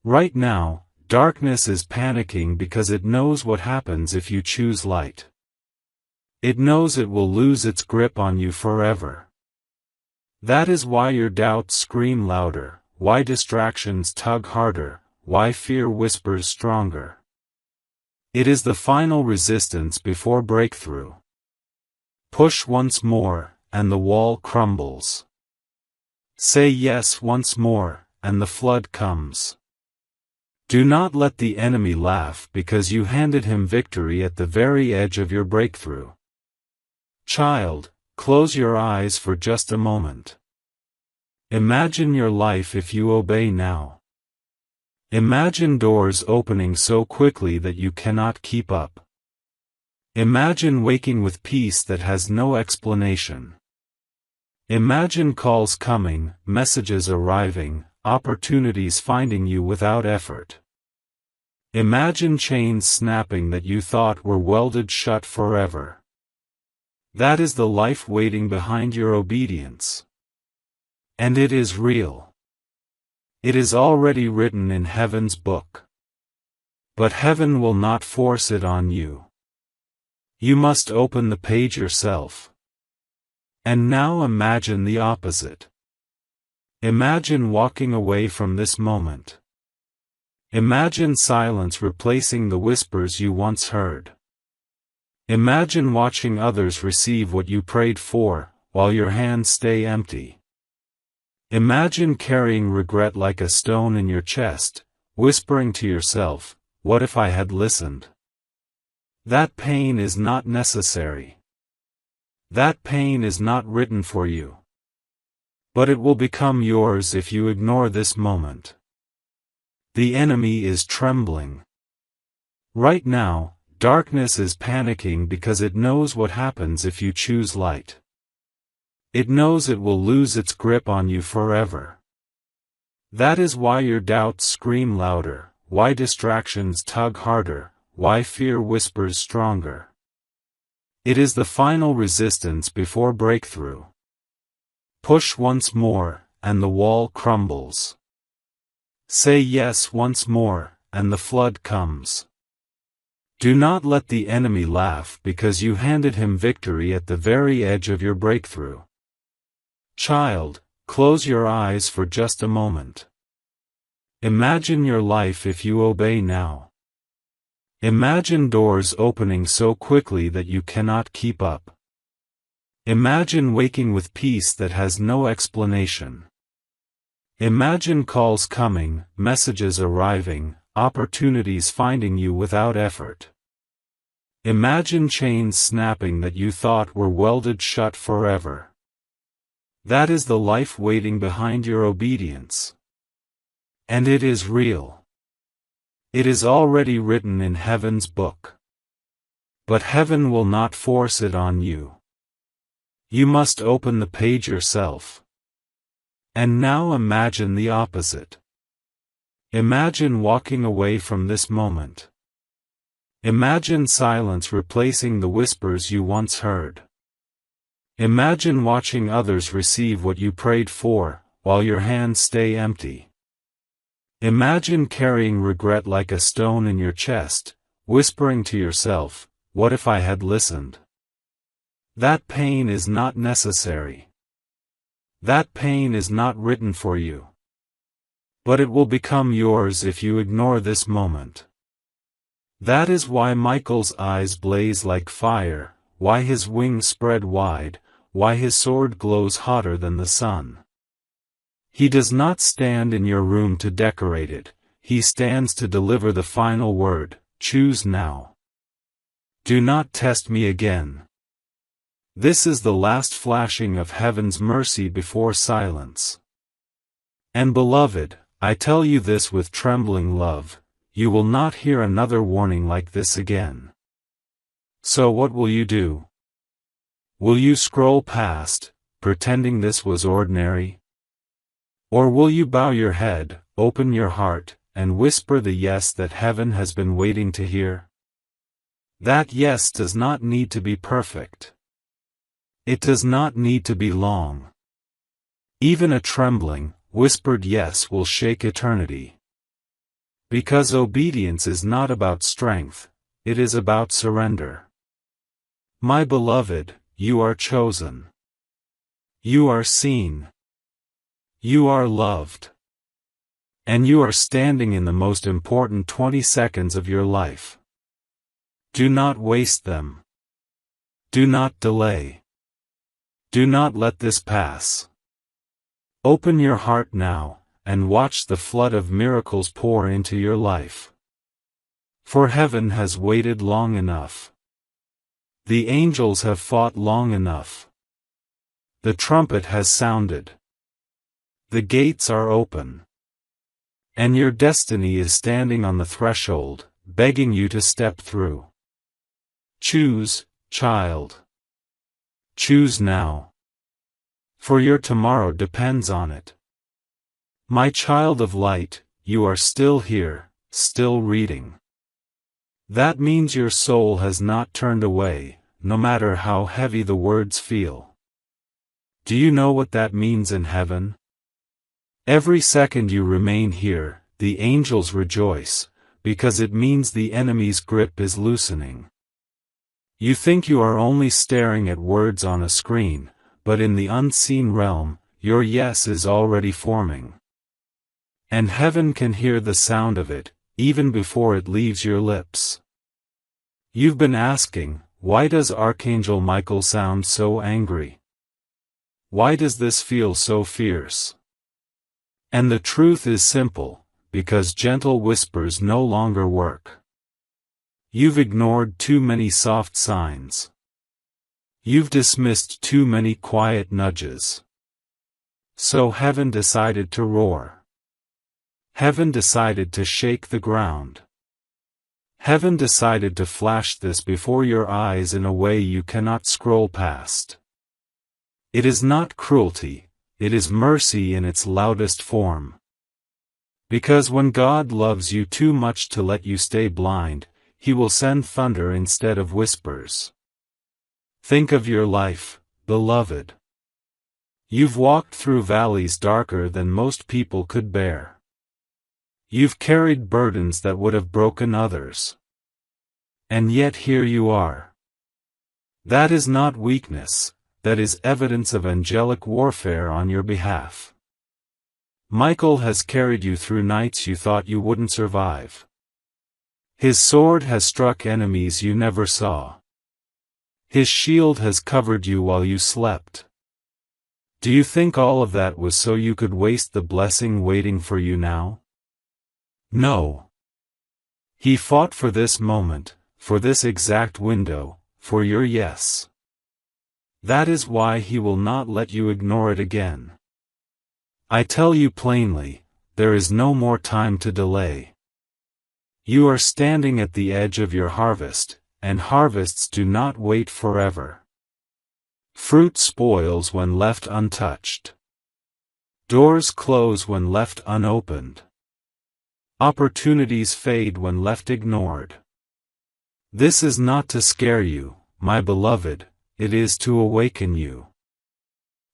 Right now, darkness is panicking because it knows what happens if you choose light. It knows it will lose its grip on you forever. That is why your doubts scream louder, why distractions tug harder, why fear whispers stronger. It is the final resistance before breakthrough. Push once more, and the wall crumbles. Say yes once more, and the flood comes. Do not let the enemy laugh because you handed him victory at the very edge of your breakthrough. Child, close your eyes for just a moment. Imagine your life if you obey now. Imagine doors opening so quickly that you cannot keep up. Imagine waking with peace that has no explanation. Imagine calls coming, messages arriving, opportunities finding you without effort. Imagine chains snapping that you thought were welded shut forever. That is the life waiting behind your obedience. And it is real. It is already written in heaven's book. But heaven will not force it on you. You must open the page yourself. And now imagine the opposite. Imagine walking away from this moment. Imagine silence replacing the whispers you once heard. Imagine watching others receive what you prayed for, while your hands stay empty. Imagine carrying regret like a stone in your chest, whispering to yourself, "What if I had listened?" That pain is not necessary. That pain is not written for you. But it will become yours if you ignore this moment. The enemy is trembling. Right now, darkness is panicking because it knows what happens if you choose light. It knows it will lose its grip on you forever. That is why your doubts scream louder, why distractions tug harder, why fear whispers stronger. It is the final resistance before breakthrough. Push once more, and the wall crumbles. Say yes once more, and the flood comes. Do not let the enemy laugh because you handed him victory at the very edge of your breakthrough. Child, close your eyes for just a moment. Imagine your life if you obey now. Imagine doors opening so quickly that you cannot keep up. Imagine waking with peace that has no explanation. Imagine calls coming, messages arriving, opportunities finding you without effort. Imagine chains snapping that you thought were welded shut forever. That is the life waiting behind your obedience. And it is real. It is already written in heaven's book. But heaven will not force it on you. You must open the page yourself. And now imagine the opposite. Imagine walking away from this moment. Imagine silence replacing the whispers you once heard. Imagine watching others receive what you prayed for, while your hands stay empty. Imagine carrying regret like a stone in your chest, whispering to yourself, "What if I had listened?" That pain is not necessary. That pain is not written for you. But it will become yours if you ignore this moment. That is why Michael's eyes blaze like fire, why his wings spread wide, why his sword glows hotter than the sun. He does not stand in your room to decorate it, he stands to deliver the final word: choose now. Do not test me again. This is the last flashing of heaven's mercy before silence. And beloved, I tell you this with trembling love, you will not hear another warning like this again. So what will you do? Will you scroll past, pretending this was ordinary? Or will you bow your head, open your heart, and whisper the yes that heaven has been waiting to hear? That yes does not need to be perfect. It does not need to be long. Even a trembling, whispered yes will shake eternity. Because obedience is not about strength, it is about surrender. My beloved, you are chosen. You are seen. You are loved. And you are standing in the most important 20 seconds of your life. Do not waste them. Do not delay. Do not let this pass. Open your heart now, and watch the flood of miracles pour into your life. For heaven has waited long enough. The angels have fought long enough. The trumpet has sounded. The gates are open. And your destiny is standing on the threshold, begging you to step through. Choose, child. Choose now. For your tomorrow depends on it. My child of light, you are still here, still reading. That means your soul has not turned away, no matter how heavy the words feel. Do you know what that means in heaven? Every second you remain here, the angels rejoice, because it means the enemy's grip is loosening. You think you are only staring at words on a screen, but in the unseen realm, your yes is already forming. And heaven can hear the sound of it, even before it leaves your lips. You've been asking, why does Archangel Michael sound so angry? Why does this feel so fierce? And the truth is simple, because gentle whispers no longer work. You've ignored too many soft signs. You've dismissed too many quiet nudges. So heaven decided to roar. Heaven decided to shake the ground. Heaven decided to flash this before your eyes in a way you cannot scroll past. It is not cruelty, it is mercy in its loudest form. Because when God loves you too much to let you stay blind, He will send thunder instead of whispers. Think of your life, beloved. You've walked through valleys darker than most people could bear. You've carried burdens that would have broken others. And yet here you are. That is not weakness, that is evidence of angelic warfare on your behalf. Michael has carried you through nights you thought you wouldn't survive. His sword has struck enemies you never saw. His shield has covered you while you slept. Do you think all of that was so you could waste the blessing waiting for you now? No. He fought for this moment, for this exact window, for your yes. That is why He will not let you ignore it again. I tell you plainly, there is no more time to delay. You are standing at the edge of your harvest, and harvests do not wait forever. Fruit spoils when left untouched. Doors close when left unopened. Opportunities fade when left ignored. This is not to scare you, my beloved, it is to awaken you.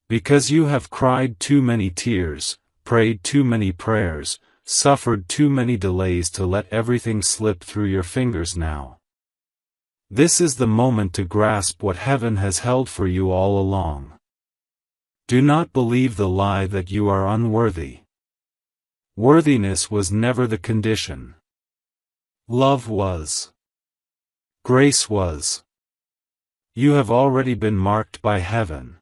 Because you have cried too many tears, prayed too many prayers, suffered too many delays to let everything slip through your fingers now. This is the moment to grasp what heaven has held for you all along. Do not believe the lie that you are unworthy. Worthiness was never the condition. Love was. Grace was. You have already been marked by heaven.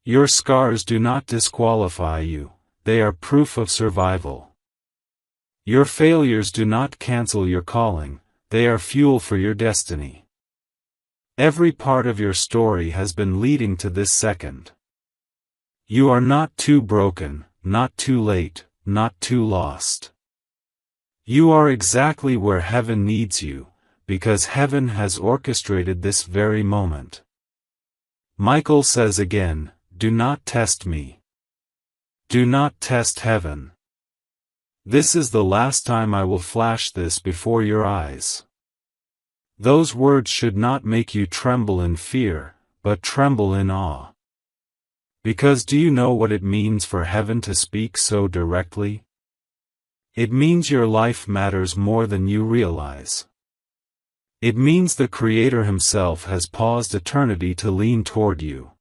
Your scars do not disqualify you, they are proof of survival. Your failures do not cancel your calling, they are fuel for your destiny. Every part of your story has been leading to this second. You are not too broken, not too late, not too lost. You are exactly where heaven needs you, because heaven has orchestrated this very moment. Michael says again, do not test me. Do not test heaven. This is the last time I will flash this before your eyes. Those words should not make you tremble in fear, but tremble in awe. Because do you know what it means for heaven to speak so directly? It means your life matters more than you realize. It means the Creator Himself has paused eternity to lean toward you.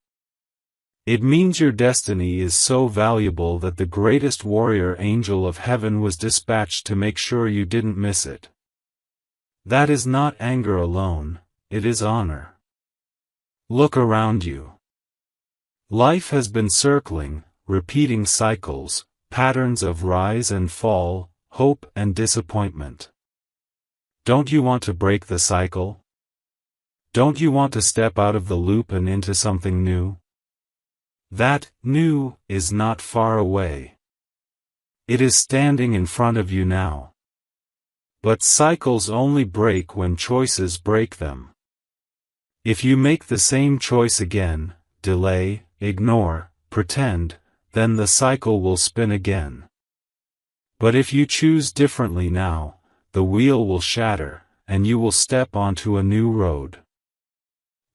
It means your destiny is so valuable that the greatest warrior angel of heaven was dispatched to make sure you didn't miss it. That is not anger alone, it is honor. Look around you. Life has been circling, repeating cycles, patterns of rise and fall, hope and disappointment. Don't you want to break the cycle? Don't you want to step out of the loop and into something new? That new is not far away. It is standing in front of you now. But cycles only break when choices break them. If you make the same choice again, delay, ignore, pretend, then the cycle will spin again. But if you choose differently now, the wheel will shatter, and you will step onto a new road.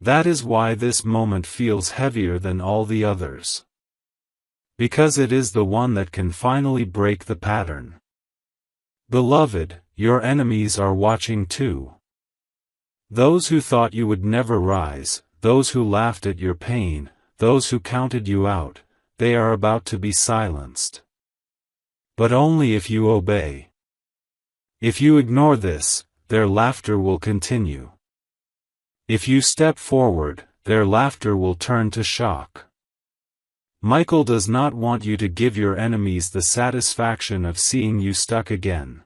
That is why this moment feels heavier than all the others. Because it is the one that can finally break the pattern. Beloved, your enemies are watching too. Those who thought you would never rise, those who laughed at your pain, those who counted you out, they are about to be silenced. But only if you obey. If you ignore this, their laughter will continue. If you step forward, their laughter will turn to shock. Michael does not want you to give your enemies the satisfaction of seeing you stuck again.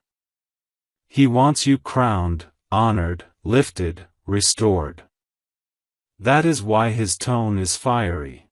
He wants you crowned, honored, lifted, restored. That is why his tone is fiery.